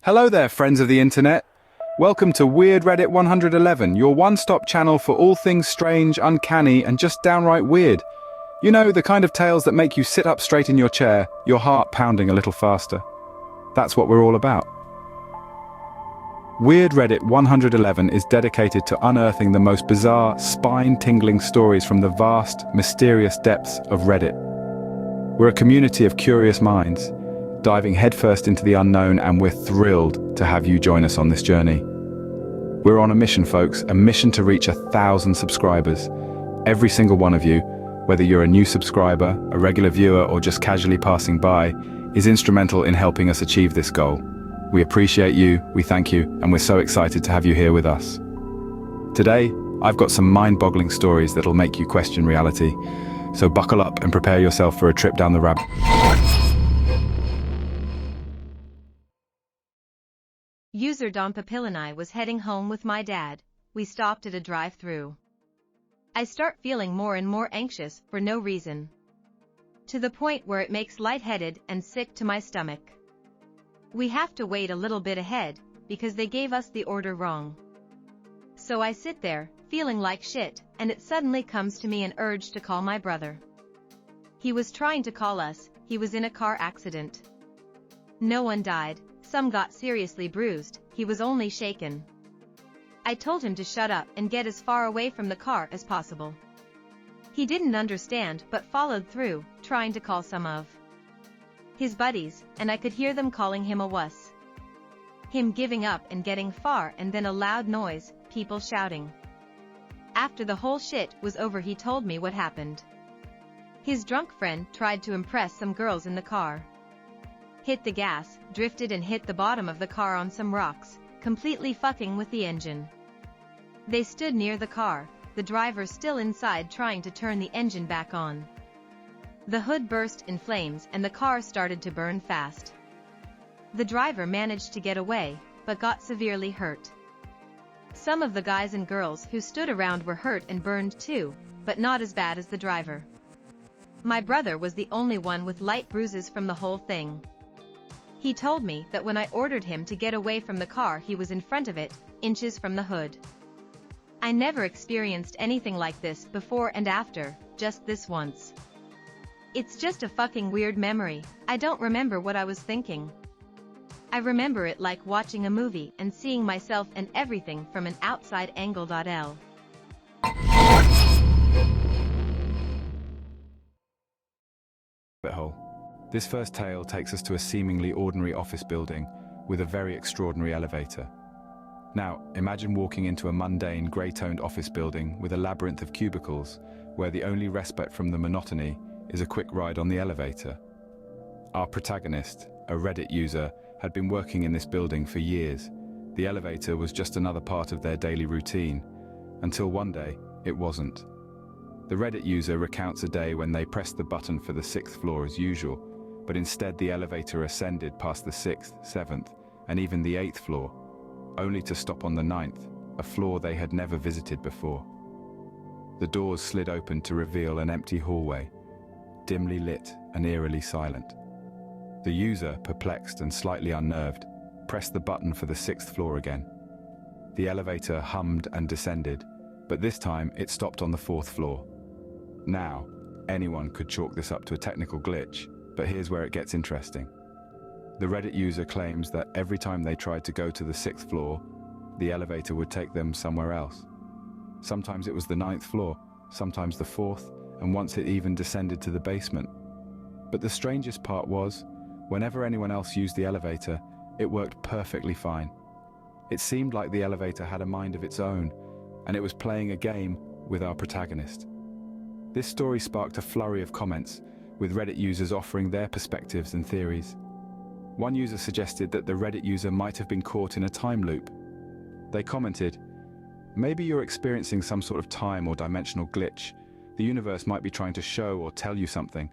Hello there, friends of the internet. Welcome to Weird Reddit 111, your one-stop channel for all things strange, uncanny, and just downright weird. You know, the kind of tales that make you sit up straight in your chair, your heart pounding a little faster. That's what we're all about. Weird Reddit 111 is dedicated to unearthing the most bizarre, spine-tingling stories from the vast, mysterious depths of Reddit. We're a community of curious minds, diving headfirst into the unknown, and we're thrilled to have you join us on this journey. We're on a mission, folks, a mission to reach 1,000 subscribers. Every single one of you, whether you're a new subscriber, a regular viewer, or just casually passing by, is instrumental in helping us achieve this goal. We appreciate you, we thank you, and we're so excited to have you here with us. Today, I've got some mind-boggling stories that'll make you question reality. So buckle up and prepare yourself for a trip down the rabbit. User Don Papil and I was heading home with my dad. We stopped at a drive-through. I start feeling more and more anxious for no reason, to the point where it makes lightheaded and sick to my stomach. We have to wait a little bit ahead because they gave us the order wrong. So I sit there, feeling like shit, and it suddenly comes to me an urge to call my brother. He was trying to call us. He was in a car accident. No one died. Some got seriously bruised. He was only shaken. I told him to shut up and get as far away from the car as possible. He didn't understand but followed through, trying to call some of his buddies, and I could hear them calling him a wuss. Him giving up and getting far, and then a loud noise, people shouting. After the whole shit was over, he told me what happened. His drunk friend tried to impress some girls in the car. Hit the gas, drifted and hit the bottom of the car on some rocks, completely fucking with the engine. They stood near the car, the driver still inside trying to turn the engine back on. The hood burst in flames and the car started to burn fast. The driver managed to get away, but got severely hurt. Some of the guys and girls who stood around were hurt and burned too, but not as bad as the driver. My brother was the only one with light bruises from the whole thing. He told me that when I ordered him to get away from the car, he was in front of it, inches from the hood. I never experienced anything like this before and after, just this once. It's just a fucking weird memory. I don't remember what I was thinking. I remember it like watching a movie and seeing myself and everything from an outside angle. L. Hole. This first tale takes us to a seemingly ordinary office building with a very extraordinary elevator. Now, imagine walking into a mundane, grey-toned office building with a labyrinth of cubicles where the only respite from the monotony is a quick ride on the elevator. Our protagonist, a Reddit user, had been working in this building for years. The elevator was just another part of their daily routine, until one day, it wasn't. The Reddit user recounts a day when they pressed the button for the 6th floor as usual, but instead the elevator ascended past the 6th, 7th, and even the 8th floor, only to stop on the 9th, a floor they had never visited before. The doors slid open to reveal an empty hallway, dimly lit and eerily silent. The user, perplexed and slightly unnerved, pressed the button for the 6th floor again. The elevator hummed and descended, but this time it stopped on the 4th floor. Now, anyone could chalk this up to a technical glitch, but here's where it gets interesting. The Reddit user claims that every time they tried to go to the 6th floor, the elevator would take them somewhere else. Sometimes it was the 9th floor, sometimes the 4th, and once it even descended to the basement. But the strangest part was, whenever anyone else used the elevator, it worked perfectly fine. It seemed like the elevator had a mind of its own, and it was playing a game with our protagonist. This story sparked a flurry of comments, with Reddit users offering their perspectives and theories. One user suggested that the Reddit user might have been caught in a time loop. They commented, "Maybe you're experiencing some sort of time or dimensional glitch. The universe might be trying to show or tell you something."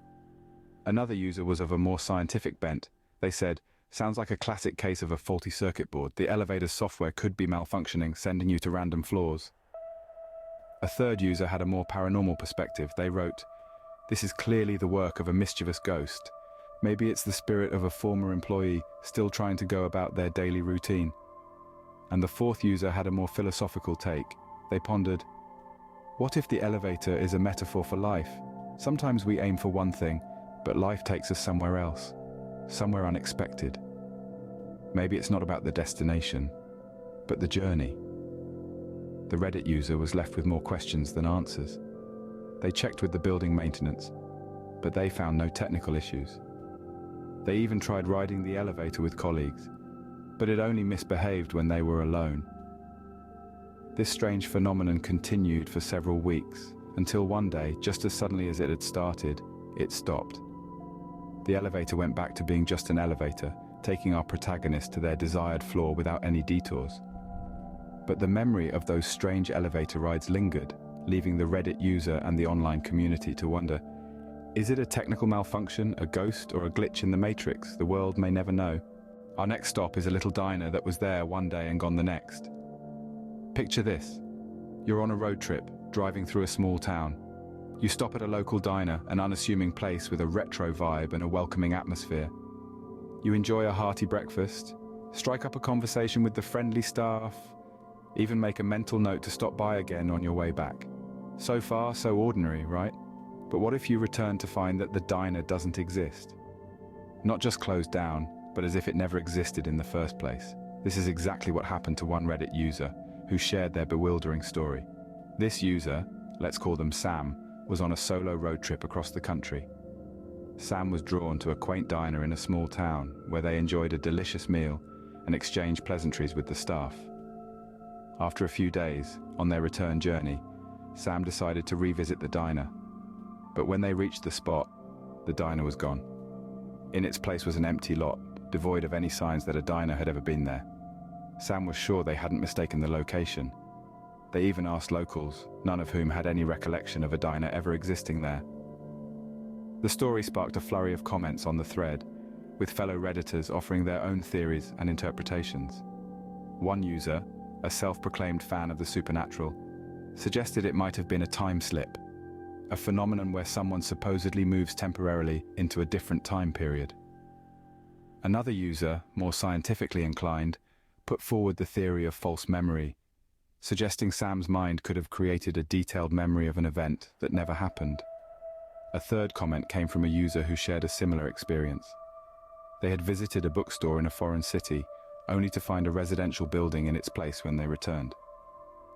Another user was of a more scientific bent. They said, "Sounds like a classic case of a faulty circuit board. The elevator's software could be malfunctioning, sending you to random floors." A third user had a more paranormal perspective. They wrote, "This is clearly the work of a mischievous ghost. Maybe it's the spirit of a former employee still trying to go about their daily routine. And the fourth user had a more philosophical take. They pondered, what if the elevator is a metaphor for life? Sometimes we aim for one thing, but life takes us somewhere else, somewhere unexpected. Maybe it's not about the destination, but the journey. The Reddit user was left with more questions than answers. They checked with the building maintenance, but they found no technical issues. They even tried riding the elevator with colleagues, but it only misbehaved when they were alone. This strange phenomenon continued for several weeks, until one day, just as suddenly as it had started, it stopped. The elevator went back to being just an elevator, taking our protagonist to their desired floor without any detours. But the memory of those strange elevator rides lingered, leaving the Reddit user and the online community to wonder, is it a technical malfunction, a ghost, or a glitch in the matrix? The world may never know. Our next stop is a little diner that was there one day and gone the next. Picture this. You're on a road trip, driving through a small town. You stop at a local diner, an unassuming place with a retro vibe and a welcoming atmosphere. You enjoy a hearty breakfast, strike up a conversation with the friendly staff, even make a mental note to stop by again on your way back. So far, so ordinary, right? But what if you return to find that the diner doesn't exist? Not just closed down, but as if it never existed in the first place. This is exactly what happened to one Reddit user who shared their bewildering story. This user, let's call them Sam, was on a solo road trip across the country. Sam was drawn to a quaint diner in a small town where they enjoyed a delicious meal and exchanged pleasantries with the staff. After a few days, on their return journey, Sam decided to revisit the diner. But when they reached the spot, the diner was gone. In its place was an empty lot, devoid of any signs that a diner had ever been there. Sam was sure they hadn't mistaken the location. They even asked locals, none of whom had any recollection of a diner ever existing there. The story sparked a flurry of comments on the thread, with fellow Redditors offering their own theories and interpretations. One user, a self-proclaimed fan of the supernatural, suggested it might have been a time slip, a phenomenon where someone supposedly moves temporarily into a different time period. Another user, more scientifically inclined, put forward the theory of false memory, suggesting Sam's mind could have created a detailed memory of an event that never happened. A third comment came from a user who shared a similar experience. They had visited a bookstore in a foreign city, only to find a residential building in its place when they returned.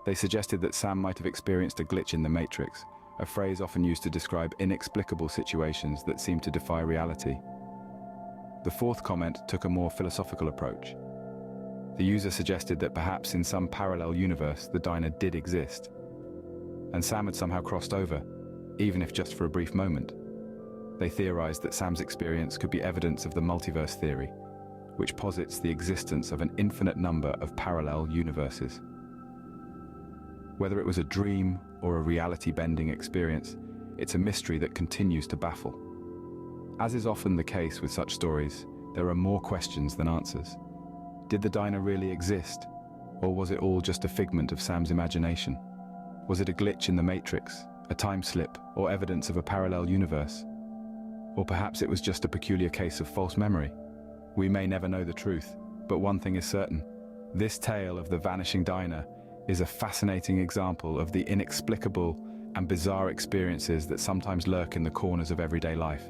They suggested that Sam might have experienced a glitch in the matrix, a phrase often used to describe inexplicable situations that seem to defy reality. The fourth comment took a more philosophical approach. The user suggested that perhaps in some parallel universe the diner did exist, and Sam had somehow crossed over, even if just for a brief moment. They theorized that Sam's experience could be evidence of the multiverse theory, which posits the existence of an infinite number of parallel universes. Whether it was a dream or a reality-bending experience, it's a mystery that continues to baffle. As is often the case with such stories, there are more questions than answers. Did the diner really exist? Or was it all just a figment of Sam's imagination? Was it a glitch in the matrix, a time slip, or evidence of a parallel universe? Or perhaps it was just a peculiar case of false memory? We may never know the truth, but one thing is certain. This tale of the vanishing diner is a fascinating example of the inexplicable and bizarre experiences that sometimes lurk in the corners of everyday life.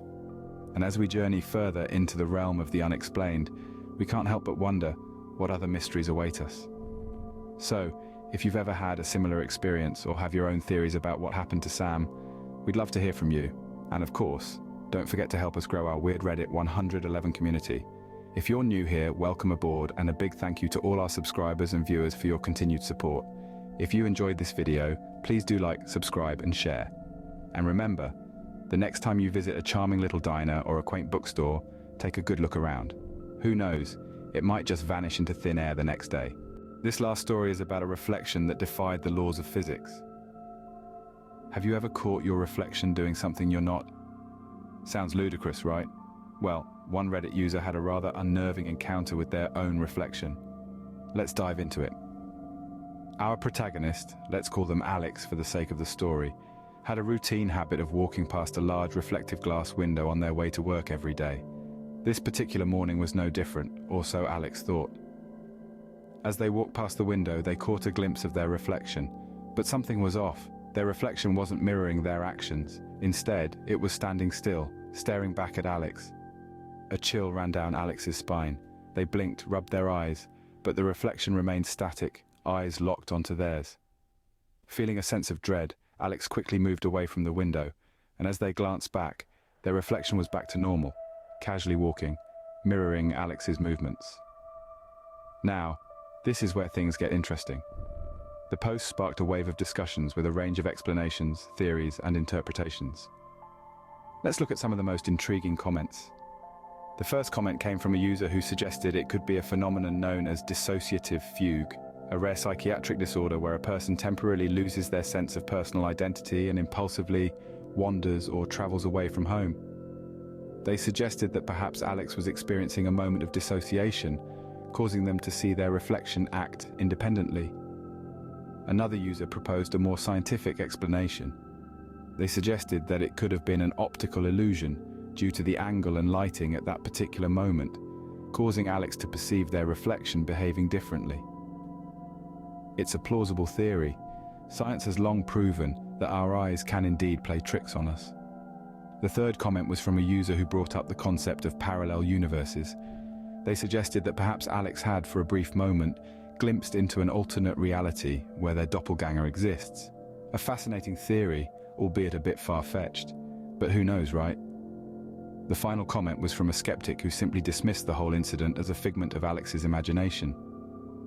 And as we journey further into the realm of the unexplained, we can't help but wonder what other mysteries await us. So, if you've ever had a similar experience or have your own theories about what happened to Sam, we'd love to hear from you. And of course, don't forget to help us grow our Weird Reddit 111 community. If you're new here, welcome aboard, and a big thank you to all our subscribers and viewers for your continued support. If you enjoyed this video, please do like, subscribe, and share. And remember, the next time you visit a charming little diner or a quaint bookstore, take a good look around. Who knows, it might just vanish into thin air the next day. This last story is about a reflection that defied the laws of physics. Have you ever caught your reflection doing something you're not? Sounds ludicrous, right? Well, one Reddit user had a rather unnerving encounter with their own reflection. Let's dive into it. Our protagonist, let's call them Alex for the sake of the story, had a routine habit of walking past a large reflective glass window on their way to work every day. This particular morning was no different, or so Alex thought. As they walked past the window, they caught a glimpse of their reflection, but something was off. Their reflection wasn't mirroring their actions. Instead, it was standing still, staring back at Alex. A chill ran down Alex's spine. They blinked, rubbed their eyes, but the reflection remained static, eyes locked onto theirs. Feeling a sense of dread, Alex quickly moved away from the window, and as they glanced back, their reflection was back to normal, casually walking, mirroring Alex's movements. Now, this is where things get interesting. The post sparked a wave of discussions with a range of explanations, theories, and interpretations. Let's look at some of the most intriguing comments. The first comment came from a user who suggested it could be a phenomenon known as dissociative fugue, a rare psychiatric disorder where a person temporarily loses their sense of personal identity and impulsively wanders or travels away from home. They suggested that perhaps Alex was experiencing a moment of dissociation, causing them to see their reflection act independently. Another user proposed a more scientific explanation. They suggested that it could have been an optical illusion due to the angle and lighting at that particular moment, causing Alex to perceive their reflection behaving differently. It's a plausible theory. Science has long proven that our eyes can indeed play tricks on us. The third comment was from a user who brought up the concept of parallel universes. They suggested that perhaps Alex had, for a brief moment, glimpsed into an alternate reality where their doppelganger exists. A fascinating theory, albeit a bit far-fetched. But who knows, right? The final comment was from a skeptic who simply dismissed the whole incident as a figment of Alex's imagination.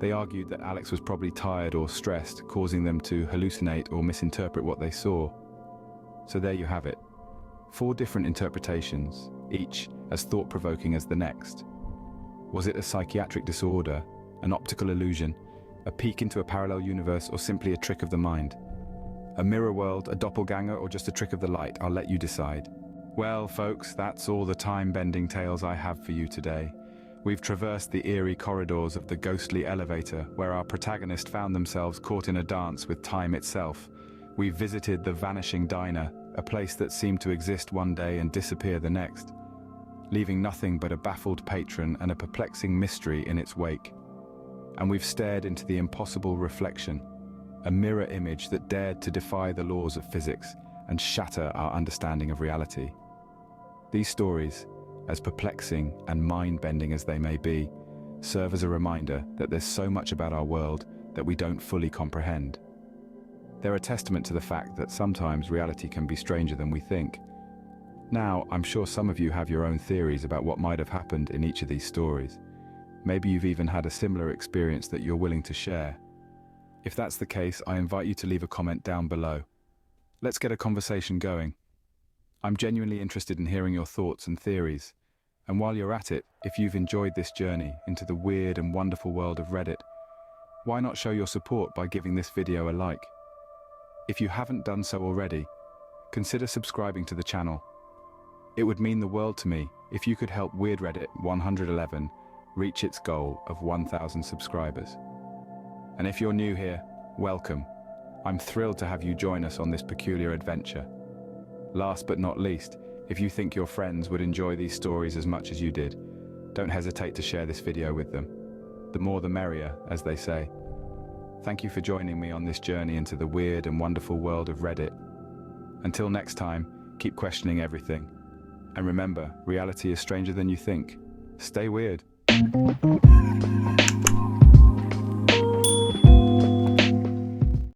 They argued that Alex was probably tired or stressed, causing them to hallucinate or misinterpret what they saw. So there you have it. 4 different interpretations, each as thought-provoking as the next. Was it a psychiatric disorder, an optical illusion, a peek into a parallel universe, or simply a trick of the mind? A mirror world, a doppelganger, or just a trick of the light? I'll let you decide. Well, folks, that's all the time-bending tales I have for you today. We've traversed the eerie corridors of the ghostly elevator, where our protagonist found themselves caught in a dance with time itself. We've visited the vanishing diner, a place that seemed to exist one day and disappear the next, leaving nothing but a baffled patron and a perplexing mystery in its wake. And we've stared into the impossible reflection, a mirror image that dared to defy the laws of physics and shatter our understanding of reality. These stories, as perplexing and mind-bending as they may be, serve as a reminder that there's so much about our world that we don't fully comprehend. They're a testament to the fact that sometimes reality can be stranger than we think. Now, I'm sure some of you have your own theories about what might have happened in each of these stories. Maybe you've even had a similar experience that you're willing to share. If that's the case, I invite you to leave a comment down below. Let's get a conversation going. I'm genuinely interested in hearing your thoughts and theories. And while you're at it, if you've enjoyed this journey into the weird and wonderful world of Reddit, why not show your support by giving this video a like? If you haven't done so already, consider subscribing to the channel. It would mean the world to me if you could help Weird Reddit 111 reach its goal of 1,000 subscribers. And if you're new here, welcome. I'm thrilled to have you join us on this peculiar adventure. Last but not least, if you think your friends would enjoy these stories as much as you did, don't hesitate to share this video with them. The more the merrier, as they say. Thank you for joining me on this journey into the weird and wonderful world of Reddit. Until next time, keep questioning everything. And remember, reality is stranger than you think. Stay weird.